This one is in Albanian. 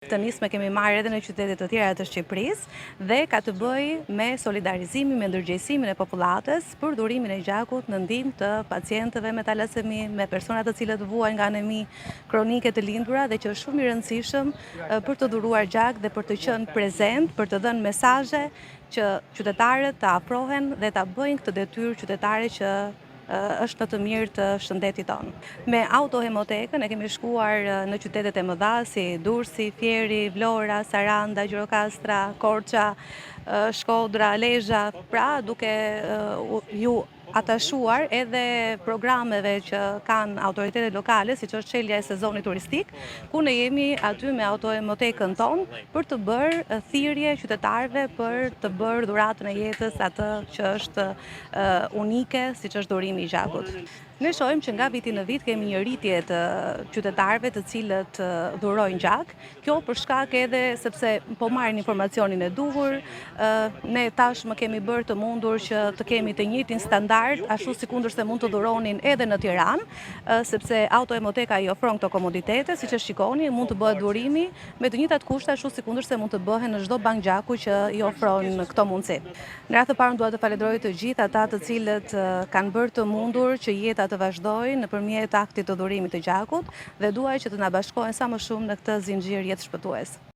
Të nisme kemi marrë edhe në qytetet të tjera të Shqipërisë dhe ka të bëjë me solidarizimin, me ndërgjegjësimin e popullatës për dhurimin e gjakut në ndihmë të pacientëve me talasemi, me persona të cilët vuajnë nga anemi kronike të lindura dhe që është shumë i rëndësishëm për të dhuruar gjak dhe për të qenë prezent, për të dhënë mesazhe që qytetarët të afrohen dhe ta bëjnë këtë detyrë qytetare që është në të mirë të shëndetit tonë. Me autohemotekën e kemi shkuar në qytetet e mëdha si Durrësi, Fieri, Vlora, Saranda, Gjirokastra, Korça, Shkodra, Lezhë, pra duke ju atashuar edhe programeve që kanë autoritetet lokale, siç është çelja e sezonit turistik, ku ne jemi aty me autohemotekën tonë për të bërë thirrje qytetarëve për të bërë dhuratën e jetës atë që është unike, siç është dhurimi i gjakut. Ne shohim që nga viti në vit kemi një rritje të qytetarëve të cilët dhurojnë gjak. Kjo për shkak edhe sepse po marrin informacionin e duhur, ne tashmë kemi bërë të mundur që të kemi të njëjtin standard, ashtu sikundërse mund të dhuronin edhe në Tiranë, sepse autohemoteka i ofron këto komoditete, siç e shikoni, mund të bëhet dhurimi me të njëjtat kushte ashtu sikundërse mund të bëhen në çdo bank gjaku që i ofron këto mundësi. Në radhë të parë dua të falenderoj të gjithë ata të cilët kanë bërë të mundur që jeta të vazhdojnë nëpërmjet aktit të dhurimit të gjakut dhe duaj që të na bashkohen sa më shumë në këtë zinxhir jetë shpëtues.